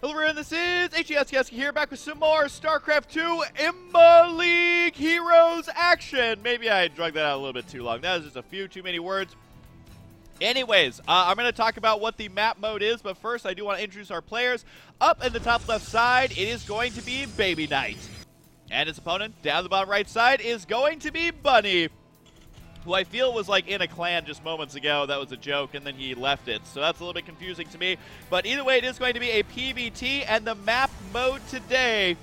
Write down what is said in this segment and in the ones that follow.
Hello everyone, this is HuskyStarcraft here, back with some more StarCraft 2 IMBA League Heroes action. Maybe I drug that out a little bit too long. That was just a few too many words. Anyways, I'm going to talk about what the map mode is, but first I do want to introduce our players. Up in the top left side, it is going to be Babyknight. And his opponent, down the bottom right side, is going to be Bunny, who I feel was like in a clan just moments ago. That was a joke, and then he left it. So that's a little bit confusing to me. But either way, it is going to be a PvT, and the map mode today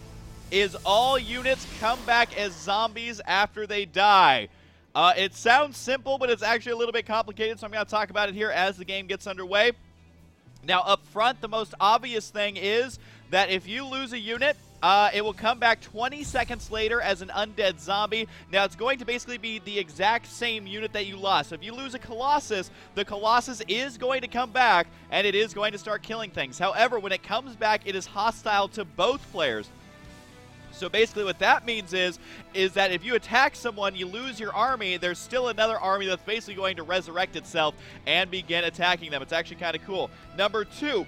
is all units come back as zombies after they die. It sounds simple, but it's actually a little bit complicated, so I'm going to talk about it here as the game gets underway. Now, up front, the most obvious thing is that if you lose a unit, it will come back 20 seconds later as an undead zombie. Now, it's going to basically be the exact same unit that you lost. So if you lose a Colossus, the Colossus is going to come back, and it is going to start killing things. However, when it comes back, it is hostile to both players. So basically what that means is that if you attack someone, you lose your army, there's still another army that's basically going to resurrect itself and begin attacking them. It's actually kind of cool. Number 2,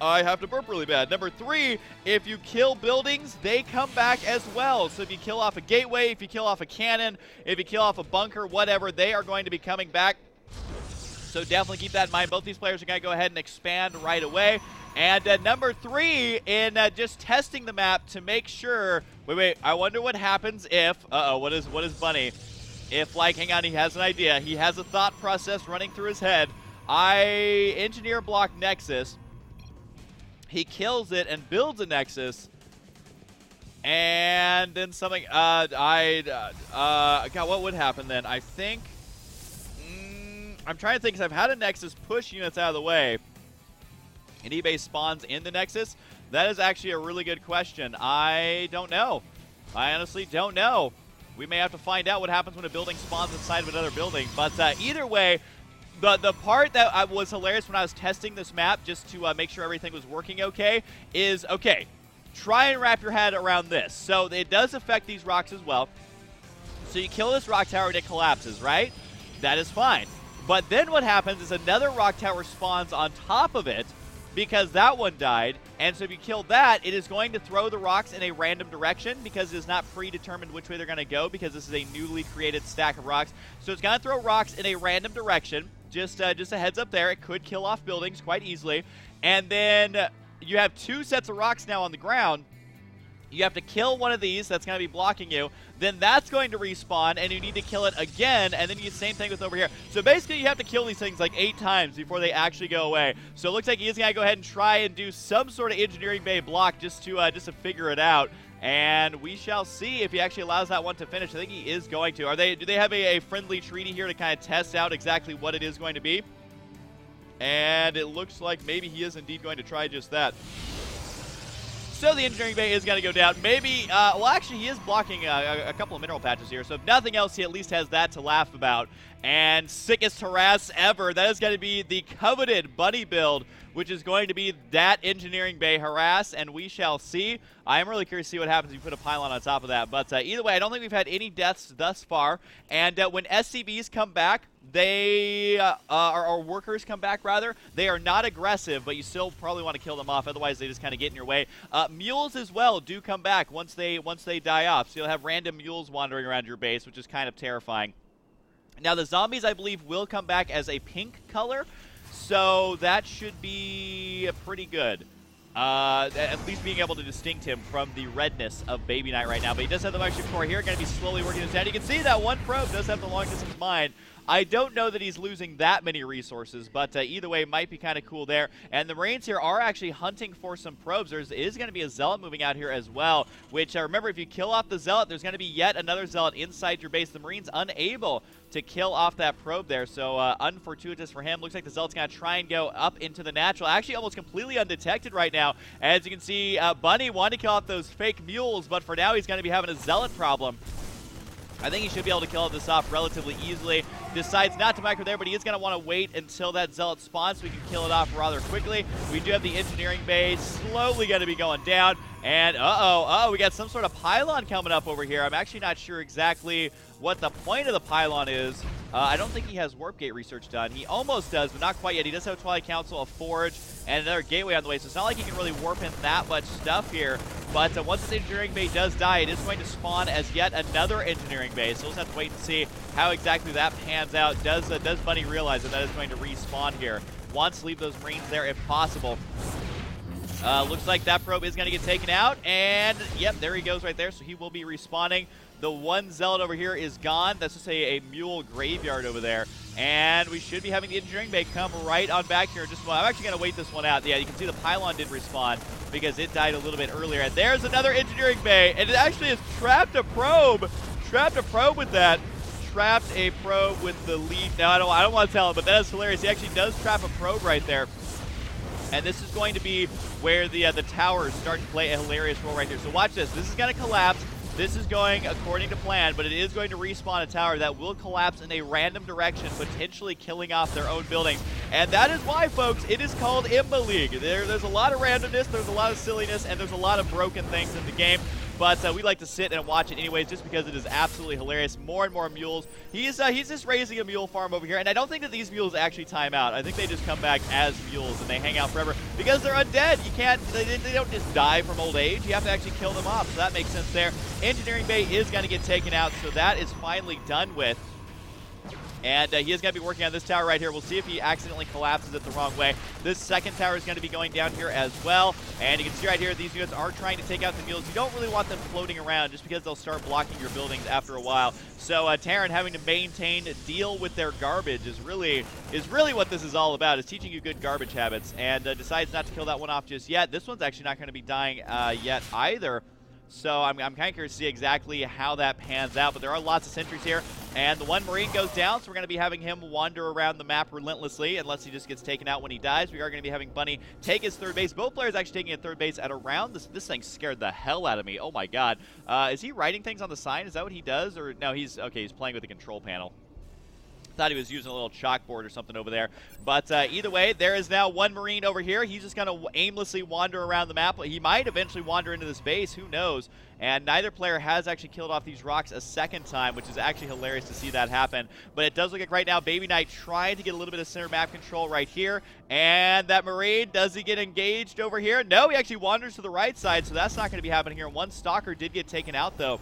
I have to burp really bad. Number 3, if you kill buildings, they come back as well. So if you kill off a gateway, if you kill off a cannon, if you kill off a bunker, whatever, they are going to be coming back. So definitely keep that in mind. Both these players are going to go ahead and expand right away. And number 3, in just testing the map to make sure. Wait, I wonder what happens if. What is Bunny? If, like, hang on, he has an idea. He has a thought process running through his head. I engineer block Nexus. He kills it and builds a Nexus. And then something. God, what would happen then? I think. I'm trying to think, because I've had a Nexus push units out of the way. And eBay spawns in the Nexus? That is actually a really good question. I don't know. I honestly don't know. We may have to find out what happens when a building spawns inside of another building. But either way, the part that was hilarious when I was testing this map, just to make sure everything was working okay, is, okay, try and wrap your head around this. So it does affect these rocks as well. So you kill this rock tower and it collapses, right? That is fine. But then what happens is another rock tower spawns on top of it, because that one died, and so if you kill that, it is going to throw the rocks in a random direction because it is not predetermined which way they're going to go, because this is a newly created stack of rocks. So it's going to throw rocks in a random direction. Just a heads up there. It could kill off buildings quite easily. And then you have 2 sets of rocks now on the ground. You have to kill one of these that's going to be blocking you. Then that's going to respawn, and you need to kill it again, and then you do the same thing with over here. So basically, you have to kill these things like 8 times before they actually go away. So it looks like he's going to go ahead and try and do some sort of engineering bay block just to figure it out. And we shall see if he actually allows that one to finish. I think he is going to. Do they have a friendly treaty here to kind of test out exactly what it is going to be? And it looks like maybe he is indeed going to try just that. So the engineering bay is going to go down. Maybe, well, actually, he is blocking a couple of mineral patches here. So if nothing else, he at least has that to laugh about. And sickest harass ever. That is going to be the coveted Bunny build, which is going to be that engineering bay harass. And we shall see. I am really curious to see what happens if you put a pylon on top of that. But either way, I don't think we've had any deaths thus far. And when SCVs come back, they, or workers come back rather, they are not aggressive, but you still probably want to kill them off, otherwise they just kind of get in your way. Mules as well do come back once they die off, so you'll have random mules wandering around your base, which is kind of terrifying. Now the zombies, I believe, will come back as a pink color, so that should be pretty good. At least being able to distinct him from the redness of Babyknight right now. But he does have the Micro Core here, going to be slowly working his head. You can see that one probe does have the long distance mine. I don't know that he's losing that many resources, but either way, might be kind of cool there. And the Marines here are actually hunting for some probes. There is going to be a Zealot moving out here as well, which, remember, if you kill off the Zealot, there's going to be yet another Zealot inside your base. The Marines unable to kill off that probe there, so unfortuitous for him. Looks like the Zealot's going to try and go up into the natural. Actually, almost completely undetected right now. As you can see, Bunny wanted to kill off those fake mules, but for now, he's going to be having a Zealot problem. I think he should be able to kill this off relatively easily. Decides not to micro there, but he is going to want to wait until that Zealot spawns so we can kill it off rather quickly. We do have the engineering base slowly going to be going down. And we got some sort of pylon coming up over here. I'm actually not sure exactly what the point of the pylon is. I don't think he has Warp Gate research done. He almost does, but not quite yet. He does have a Twilight Council, a Forge, and another Gateway on the way, so it's not like he can really warp in that much stuff here. But once this Engineering Bay does die, it is going to spawn as yet another Engineering Bay, so we'll just have to wait and see how exactly that pans out. Does Bunny realize that is going to respawn here? Wants to leave those Marines there if possible. Looks like that probe is going to get taken out, and yep, there he goes right there, so he will be respawning. The one Zealot over here is gone. That's just a mule graveyard over there. And we should be having the Engineering Bay come right on back here in just a moment. I'm actually going to wait this one out. Yeah, you can see the pylon did respawn because it died a little bit earlier. And there's another Engineering Bay, and it actually has trapped a probe. Trapped a probe with that. Trapped a probe with the lead. Now, I don't want to tell him, but that is hilarious. He actually does trap a probe right there. And this is going to be where the towers start to play a hilarious role right here. So watch this. This is going to collapse. This is going according to plan, but it is going to respawn a tower that will collapse in a random direction, potentially killing off their own buildings. And that is why, folks, it is called IMBA League. There's a lot of randomness, there's a lot of silliness, and there's a lot of broken things in the game. But we like to sit and watch it anyways, just because it is absolutely hilarious. More and more mules. He's just raising a mule farm over here, and I don't think that these mules actually time out. I think they just come back as mules and they hang out forever because they're undead. You can't. They don't just die from old age. You have to actually kill them off. So that makes sense there. Engineering Bay is going to get taken out, so that is finally done with. And he is going to be working on this tower right here. We'll see if he accidentally collapses it the wrong way. This second tower is going to be going down here as well. And you can see right here, these units are trying to take out the mules. You don't really want them floating around just because they'll start blocking your buildings after a while. So Terran having to deal with their garbage is really what this is all about, is teaching you good garbage habits. And decides not to kill that one off just yet. This one's actually not going to be dying yet either. So I'm kind of curious to see exactly how that pans out, but there are lots of sentries here, and the one Marine goes down, so we're going to be having him wander around the map relentlessly unless he just gets taken out when he dies. We are going to be having Bunny take his third base. Both players actually taking a third base at around this thing scared the hell out of me. Oh my god. Is he writing things on the sign? Is that what he does? Or no, he's playing with the control panel. Thought he was using a little chalkboard or something over there. But either way, there is now one Marine over here. He's just going to aimlessly wander around the map. He might eventually wander into this base. Who knows? And neither player has actually killed off these rocks a second time, which is actually hilarious to see that happen. But it does look like right now Babyknight trying to get a little bit of center map control right here. And that Marine, does he get engaged over here? No, he actually wanders to the right side, so that's not going to be happening here. One Stalker did get taken out, though.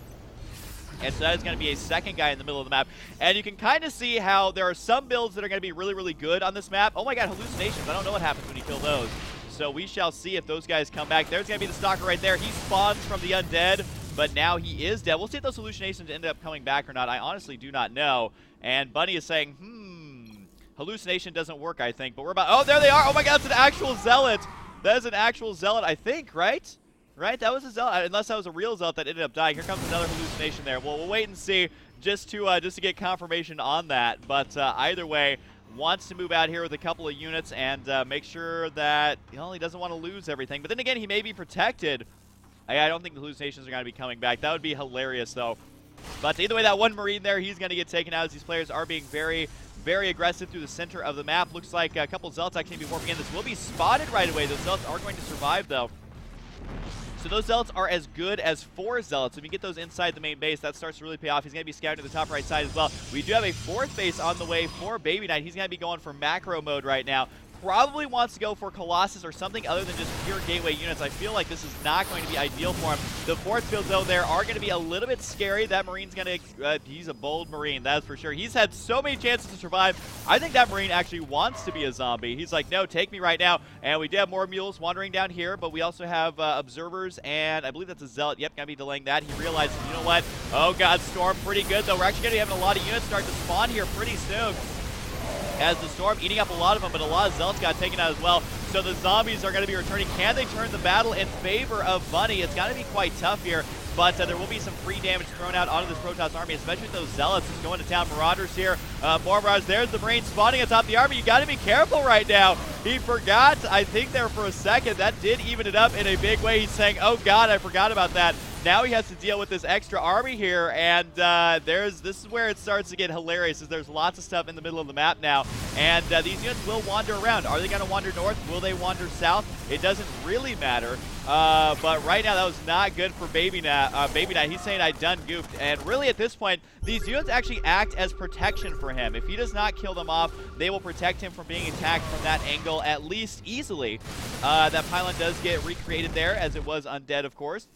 And so that is going to be a second guy in the middle of the map. And you can kind of see how there are some builds that are going to be really, really good on this map. Oh my god, hallucinations. I don't know what happens when you kill those. So we shall see if those guys come back. There's going to be the Stalker right there. He spawns from the undead, but now he is dead. We'll see if those hallucinations end up coming back or not. I honestly do not know. And Bunny is saying, hallucination doesn't work, I think. But we're about, oh, there they are. Oh my god, it's an actual Zealot. That is an actual Zealot, I think, right? Right, that was a Zealot, unless that was a real Zealot that ended up dying. Here comes another hallucination there. Well, we'll wait and see just to get confirmation on that. But either way, wants to move out here with a couple of units and make sure that he doesn't want to lose everything. But then again, he may be protected. I don't think the hallucinations are going to be coming back. That would be hilarious, though. But either way, that one Marine there, he's going to get taken out as these players are being very, very aggressive through the center of the map. Looks like a couple of Zealots actually be warping in. This will be spotted right away. Those Zealots are going to survive, though. So those Zealots are as good as 4 Zealots. If you get those inside the main base, that starts to really pay off. He's going to be scouting to the top right side as well. We do have a 4th base on the way for Babyknight. He's going to be going for macro mode right now. Probably wants to go for Colossus or something other than just pure gateway units. I feel like this is not going to be ideal for him. The 4th field, though, there are going to be a little bit scary. That Marine's going to, he's a bold Marine, that's for sure. He's had so many chances to survive. I think that Marine actually wants to be a zombie. He's like, no, take me right now. And we do have more mules wandering down here, but we also have observers, and I believe that's a Zealot. Yep, going to be delaying that. He realizes, you know what? Oh, God, Storm pretty good, though. We're actually going to be having a lot of units start to spawn here pretty soon. As the Storm eating up a lot of them, but a lot of Zealots got taken out as well. So the zombies are going to be returning. Can they turn the battle in favor of Bunny? It's got to be quite tough here, but there will be some free damage thrown out onto this Protoss army, especially with those Zealots just going to town. Marauders here. More Marauders. There's the Marine spawning atop the army. You got to be careful right now. He forgot, I think, there for a second. That did even it up in a big way. He's saying, oh, God, I forgot about that. Now he has to deal with this extra army here, and this is where it starts to get hilarious, is there's lots of stuff in the middle of the map now, and these units will wander around. Are they going to wander north? Will they wander south? It doesn't really matter. But right now, that was not good for Babyknight. He's saying I done goofed. And really, at this point, these units actually act as protection for him. If he does not kill them off, they will protect him from being attacked from that angle, at least easily. That pylon does get recreated there, as it was undead, of course.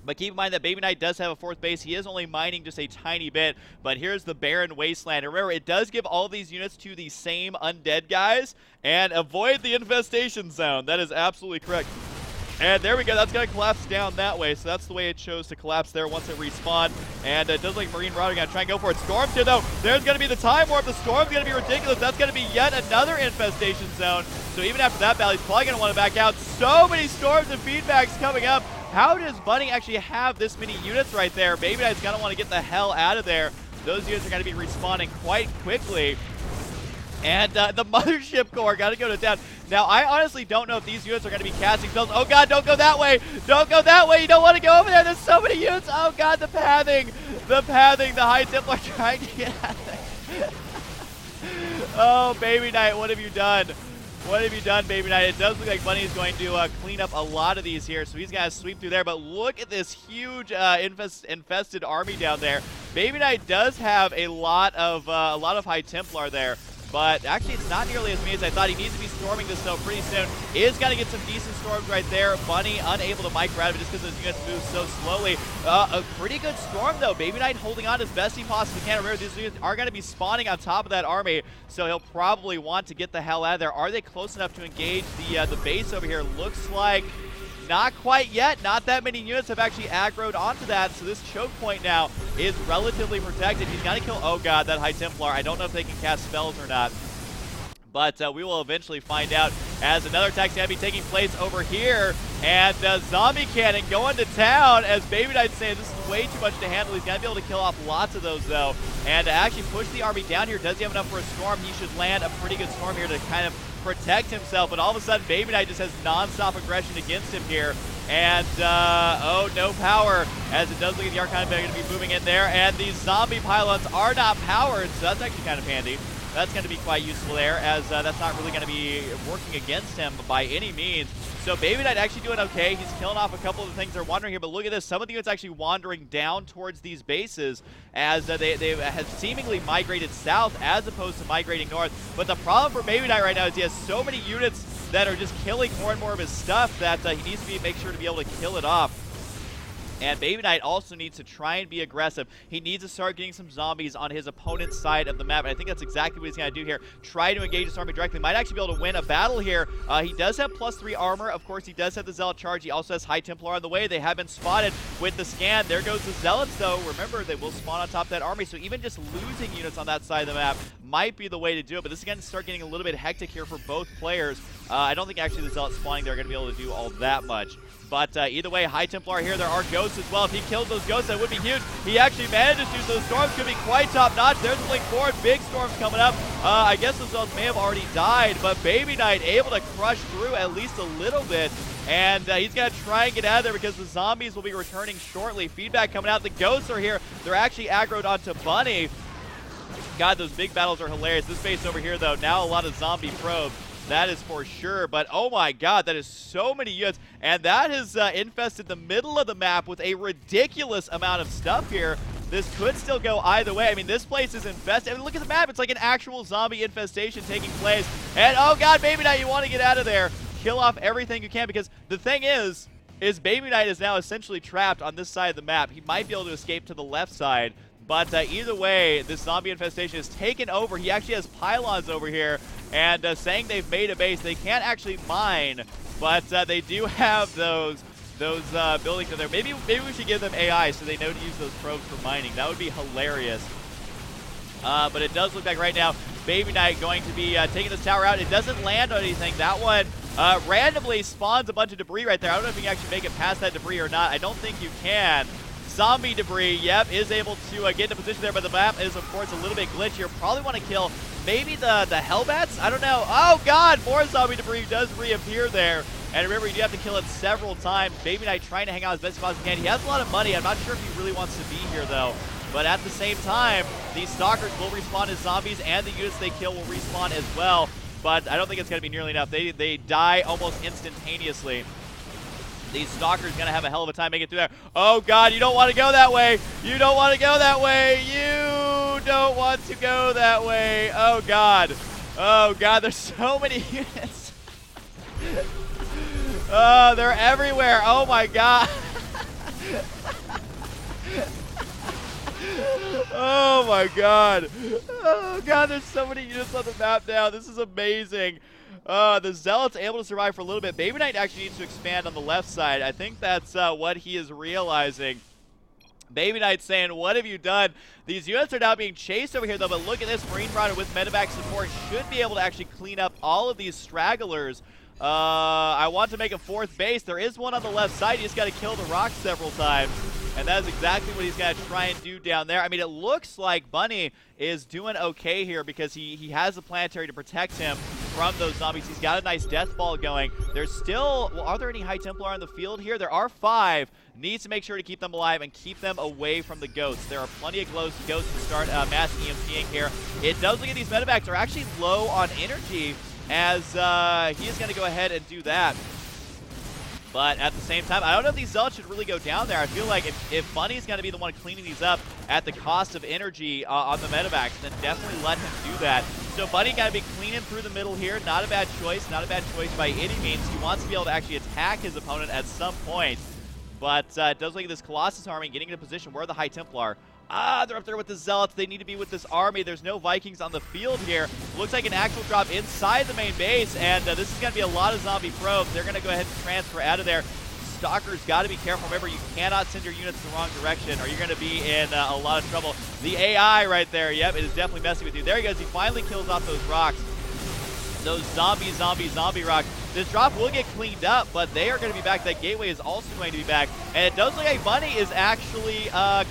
But keep in mind that Babyknight does have a 4th base. He is only mining just a tiny bit. But here's the barren wasteland. And remember, it does give all these units to the same undead guys. And avoid the infestation zone. That is absolutely correct. And there we go. That's going to collapse down that way. So that's the way it chose to collapse there once it respawned. And it does look like Marine Marauder going to try and go for it. Storm's here, though. There's going to be the time warp. The Storm's going to be ridiculous. That's going to be yet another infestation zone. So even after that battle, he's probably going to want to back out. So many storms and feedbacks coming up. How does Bunny actually have this many units right there? Babyknight's going to want to get the hell out of there. Those units are going to be respawning quite quickly. And the Mothership Corps got to go to town. Now, I honestly don't know if these units are going to be casting spells. Oh, God, don't go that way. Don't go that way. You don't want to go over there. There's so many units. Oh, God, the pathing. The pathing. The High Templar trying to get out of there. Oh, Babyknight, what have you done? What have you done, Babyknight? It does look like Bunny is going to clean up a lot of these here, so he's going to sweep through there. But look at this huge infested army down there. Babyknight does have a lot of High Templar there. But actually, it's not nearly as many as I thought. He needs to be storming this, though, pretty soon. Is going to get some decent storms right there. Bunny unable to micro out of it just because those units move so slowly. A pretty good storm, though. Babyknight holding on as best he possibly can. Remember, these units are going to be spawning on top of that army, so he'll probably want to get the hell out of there. Are they close enough to engage the base over here? Looks like not quite yet. Not that many units have actually aggroed onto that, so this choke point now is relatively protected. He's got to kill, oh god, that High Templar. I don't know if they can cast spells or not, but we will eventually find out as another attack's going to be taking place over here. And Zombie Cannon going to town as Babyknight's saying this is way too much to handle. He's going to be able to kill off lots of those, though. And to actually push the army down here, does he have enough for a storm? He should land a pretty good storm here to kind of protect himself. But all of a sudden, Babyknight just has non-stop aggression against him here. And, oh, no power, as it does look like the Archon going to be moving in there. And these zombie pylons are not powered, so that's actually kind of handy. That's going to be quite useful there, as that's not really going to be working against him by any means. So Babyknight actually doing okay. He's killing off a couple of the things they're wandering here, but look at this. Some of the units actually wandering down towards these bases as they have seemingly migrated south as opposed to migrating north. But the problem for Babyknight right now is he has so many units that are just killing more and more of his stuff that he needs to make sure to be able to kill it off. And Babyknight also needs to try and be aggressive. He needs to start getting some zombies on his opponent's side of the map. And I think that's exactly what he's going to do here. Try to engage this army directly. Might actually be able to win a battle here. He does have +3 armor. Of course, he does have the Zealot charge. He also has High Templar on the way. They have been spotted with the scan. There goes the Zealots, though. Remember, they will spawn on top of that army. So even just losing units on that side of the map might be the way to do it. But this is going to start getting a little bit hectic here for both players. I don't think actually the Zealots spawning there are going to be able to do all that much. But either way, High Templar here. There are ghosts as well. If he kills those ghosts, that would be huge. He actually manages to. Those storms could be quite top-notch. There's a link forward. Big storms coming up. I guess those zealots may have already died, but Babyknight able to crush through at least a little bit. And he's going to try and get out of there because the zombies will be returning shortly. Feedback coming out. The ghosts are here. They're actually aggroed onto Bunny. God, those big battles are hilarious. This base over here, though, now a lot of zombie probes. That is for sure, but oh my god, that is so many units, and that has infested the middle of the map with a ridiculous amount of stuff here. This could still go either way. I mean, this place is infested. I mean, look at the map. It's like an actual zombie infestation taking place. And oh god, Babyknight, you want to get out of there. Kill off everything you can, because the thing is Babyknight is now essentially trapped on this side of the map. He might be able to escape to the left side. But either way, this zombie infestation is taken over. He actually has pylons over here, and saying they've made a base. They can't actually mine, but they do have those buildings in there. Maybe we should give them AI so they know to use those probes for mining. That would be hilarious. But it does look like right now, Babyknight going to be taking this tower out. It doesn't land on anything. That one randomly spawns a bunch of debris right there. I don't know if you can actually make it past that debris or not. I don't think you can. Zombie debris, yep, is able to get into position there, but the map is, of course, a little bit glitchier. Probably want to kill maybe the Hellbats? I don't know. Oh, God, more zombie debris does reappear there. And remember, you do have to kill it several times. Babyknight trying to hang out as best as possibly can. He has a lot of money. I'm not sure if he really wants to be here, though. But at the same time, these stalkers will respawn as zombies, and the units they kill will respawn as well. But I don't think it's going to be nearly enough. They die almost instantaneously. These stalkers going to have a hell of a time making it through there. Oh, God, you don't want to go that way. You don't want to go that way. You don't want to go that way. Oh, God. Oh, God, there's so many units. Oh, they're everywhere. Oh, my God. Oh, my God. Oh, God, there's so many units on the map now. This is amazing. The Zealot's able to survive for a little bit. Babyknight actually needs to expand on the left side. I think that's what he is realizing. Babyknight saying, what have you done? These units are now being chased over here, though, but look at this. Marine Marauder with medevac support should be able to actually clean up all of these stragglers. I want to make a fourth base. There is one on the left side. You just got to kill the rock several times. And that is exactly what he's going to try and do down there. I mean, it looks like Bunny is doing okay here because he has a planetary to protect him from those zombies. He's got a nice death ball going. There's still, well, are there any High Templar on the field here? There are 5. Needs to make sure to keep them alive and keep them away from the ghosts. There are plenty of ghosts to start mass EMPing here. It does look at these medevacs are actually low on energy as he is going to go ahead and do that. But at the same time, I don't know if these Zealots should really go down there. I feel like if Bunny's going to be the one cleaning these up at the cost of energy on the medevacs, then definitely let him do that. So Bunny got to be cleaning through the middle here. Not a bad choice. Not a bad choice by any means. He wants to be able to actually attack his opponent at some point. But it does look like this Colossus army getting in a position where the High Templar. They're up there with the Zealots. They need to be with this army. There's no Vikings on the field here. Looks like an actual drop inside the main base, and this is going to be a lot of zombie probes. They're going to go ahead and transfer out of there. Stalkers got to be careful. Remember, you cannot send your units the wrong direction, or you're going to be in a lot of trouble. The AI right there, yep, it is definitely messing with you. There he goes. He finally kills off those rocks. Those zombie rocks. This drop will get cleaned up, but they are going to be back. That gateway is also going to be back. And it does look like Bunny is actually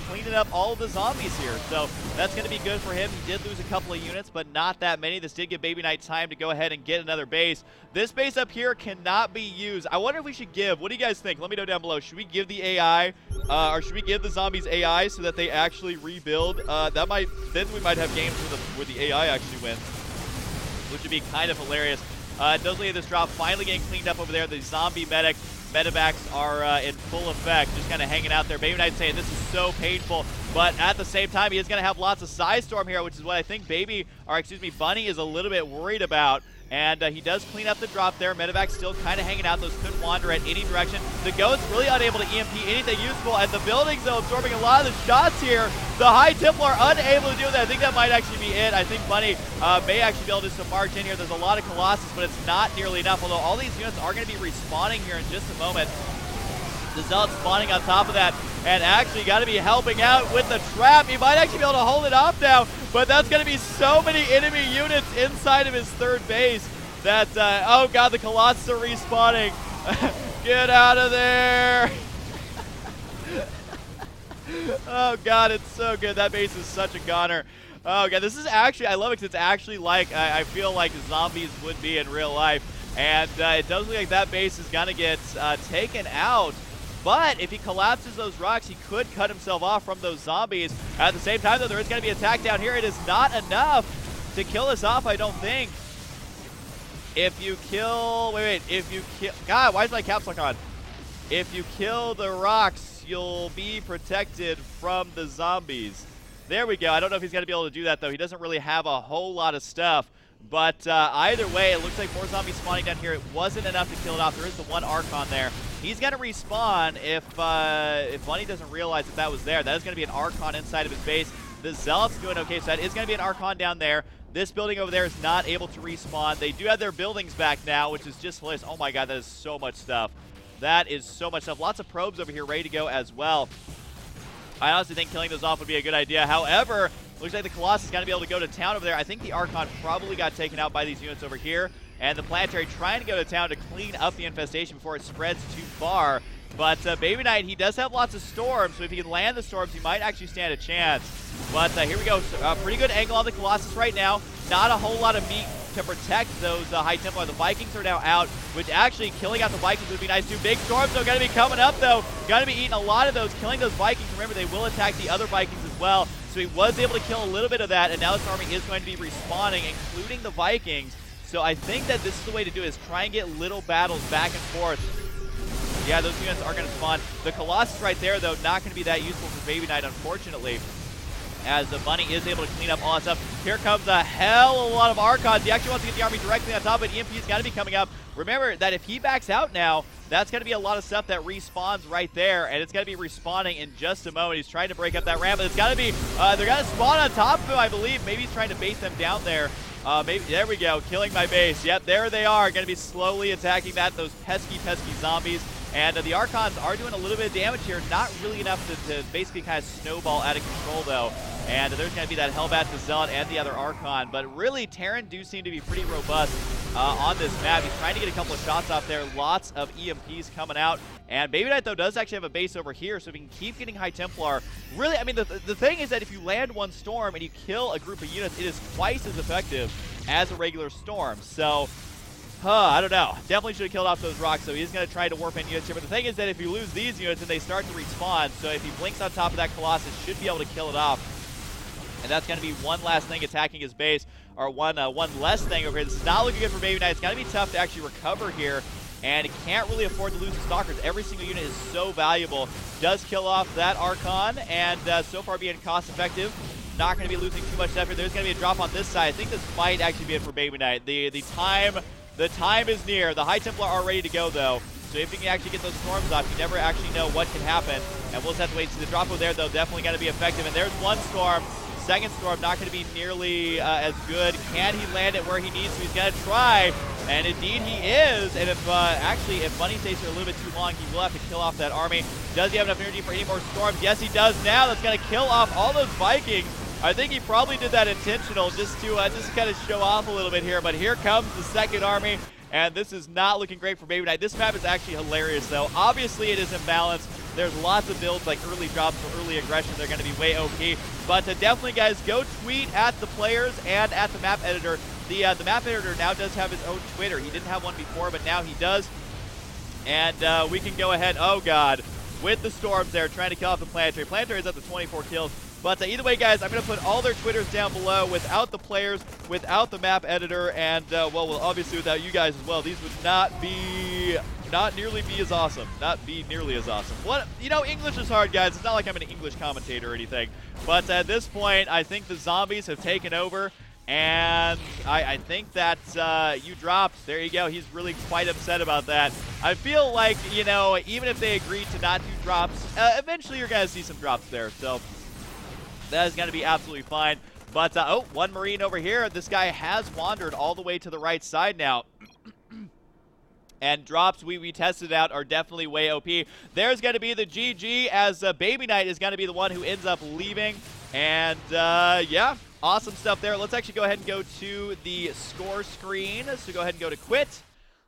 cleaning up all of the zombies here. So that's going to be good for him. He did lose a couple of units, but not that many. This did give Babyknight time to go ahead and get another base. This base up here cannot be used. I wonder if we should give, what do you guys think? Let me know down below. Should we give the AI, or should we give the zombies AI so that they actually rebuild? Then we might have games where the AI actually wins, which would be kind of hilarious. It does look like this drop finally getting cleaned up over there. The zombie medevacs are in full effect, just kind of hanging out there. Babyknight saying this is so painful, but at the same time, he is going to have lots of Psy Storm here, which is what I think Bunny is a little bit worried about. And he does clean up the drop there. Medevac's still kind of hanging out. Those could wander at any direction. The Ghost really unable to EMP anything useful. And the buildings, though, absorbing a lot of the shots here. The High Templar unable to do that. I think that might actually be it. I think Bunny may actually be able to march in here. There's a lot of Colossus, but it's not nearly enough. Although all these units are going to be respawning here in just a moment. The Zealot spawning on top of that, and actually got to be helping out with the trap. He might actually be able to hold it off now, but that's going to be so many enemy units inside of his third base that, oh God, the Colossus are respawning. Get out of there. Oh God, it's so good. That base is such a goner. Oh God, this is actually, I love it because it's actually like, I feel like zombies would be in real life. And it does look like that base is going to get taken out. But if he collapses those rocks, he could cut himself off from those zombies. At the same time, though, there is going to be an attack down here. It is not enough to kill us off, I don't think. If you kill... If you kill... God, why is my caps lock on? If you kill the rocks, you'll be protected from the zombies. There we go. I don't know if he's going to be able to do that, though. He doesn't really have a whole lot of stuff. But either way, it looks like more zombies spawning down here. It wasn't enough to kill it off. There is the one Archon there. He's going to respawn if Bunny doesn't realize that was there. That is going to be an Archon inside of his base. The Zealot's doing okay, so that is going to be an Archon down there. This building over there is not able to respawn. They do have their buildings back now, which is just hilarious. Oh my God, that is so much stuff. That is so much stuff. Lots of probes over here ready to go as well. I honestly think killing those off would be a good idea. However, looks like the Colossus is going to be able to go to town over there. I think the Archon probably got taken out by these units over here. And the Planetary trying to go to town to clean up the infestation before it spreads too far. But Babyknight, he does have lots of storms, so if he can land the storms, he might actually stand a chance. But here we go. Pretty good angle on the Colossus right now. Not a whole lot of meat to protect those High Templar. The Vikings are now out, which actually killing out the Vikings would be nice too. Big storms though going to be coming up though. Going to be eating a lot of those, killing those Vikings. Remember, they will attack the other Vikings as well. So he was able to kill a little bit of that, and now this army is going to be respawning, including the Vikings. So I think that this is the way to do it, is try and get little battles back and forth. Yeah, those units are going to spawn. The Colossus right there, though, not going to be that useful for Babyknight, unfortunately, as the Bunny is able to clean up all that stuff. Here comes a hell of a lot of Archons. He actually wants to get the army directly on top, but EMP's got to be coming up. Remember that if he backs out now, that's going to be a lot of stuff that respawns right there, and it's going to be respawning in just a moment. He's trying to break up that ramp, but it's got to be, they're going to spawn on top of him, I believe. Maybe he's trying to bait them down there. Maybe, there we go, killing my base. Yep, there they are, going to be slowly attacking those pesky zombies. And the Archons are doing a little bit of damage here, not really enough to basically kind of snowball out of control, though. And there's going to be that Hellbat, the Zealot, and the other Archon. But really, Terran do seem to be pretty robust on this map. He's trying to get a couple of shots off there. Lots of EMPs coming out. And Babyknight, though, does actually have a base over here, so if he can keep getting High Templar. Really, I mean, the thing is that if you land one storm and you kill a group of units, it is twice as effective as a regular storm. So, I don't know. Definitely should have killed off those rocks, so he's going to try to warp in units here. But the thing is that if you lose these units, then they start to respawn. So if he blinks on top of that Colossus, should be able to kill it off. And that's going to be one last thing attacking his base, or one less thing over here. This is not looking good for Babyknight. It's going to be tough to actually recover here, and he can't really afford to lose the Stalkers. Every single unit is so valuable. Does kill off that Archon, and so far being cost effective. Not going to be losing too much effort. There's going to be a drop on this side. I think this might actually be it for Babyknight. The time is near. The High Templar are ready to go, though. So if you can actually get those storms off, you never actually know what can happen. And we'll just have to wait to see the drop over there, though. Definitely going to be effective. And there's one storm. Second storm not going to be nearly as good. Can he land it where he needs to? He's going to try. And indeed he is. And if if Bunny stays here a little bit too long, he will have to kill off that army. Does he have enough energy for any more storms? Yes, he does now. That's going to kill off all those Vikings. I think he probably did that intentional just to kind of show off a little bit here. But here comes the second army, and this is not looking great for Babyknight. This map is actually hilarious, though. Obviously, it is imbalanced. There's lots of builds like early drops for early aggression. They're going to be way OP. But definitely, guys, go tweet at the players and at the map editor. The map editor now does have his own Twitter. He didn't have one before, but now he does. And we can go ahead, oh God, with the storms there, trying to kill off the Planetary. Planetary is up to 24 kills. But either way, guys, I'm going to put all their Twitters down below without the players, without the map editor, and, well, obviously without you guys as well. These would not nearly be as awesome. Not be nearly as awesome. What, you know, English is hard, guys. It's not like I'm an English commentator or anything. But at this point, I think the zombies have taken over, and I think that you dropped. There you go. He's really quite upset about that. I feel like, you know, even if they agreed to not do drops, eventually you're going to see some drops there. So that is going to be absolutely fine. But, oh, one Marine over here. This guy has wandered all the way to the right side now. And drops we tested out are definitely way OP. There's going to be the GG, as Babyknight is going to be the one who ends up leaving. And, yeah, awesome stuff there. Let's actually go ahead and go to the score screen. So go ahead and go to quit.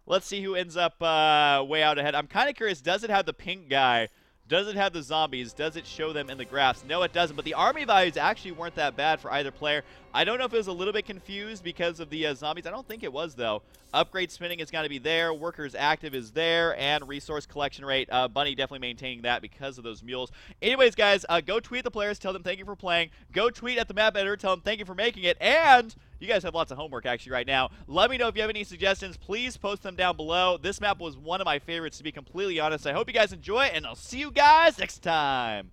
Let's see who ends up way out ahead. I'm kind of curious, does it have the pink guy? Does it have the zombies? Does it show them in the graphs? No, it doesn't. But the army values actually weren't that bad for either player. I don't know if it was a little bit confused because of the zombies. I don't think it was, though. Upgrade spinning is going to be there. Workers active is there. And resource collection rate. Bunny definitely maintaining that because of those mules. Anyways, guys, go tweet the players. Tell them thank you for playing. Go tweet at the map editor. Tell them thank you for making it. And you guys have lots of homework, actually, right now. Let me know if you have any suggestions. Please post them down below. This map was one of my favorites, to be completely honest. I hope you guys enjoy, and I'll see you guys next time.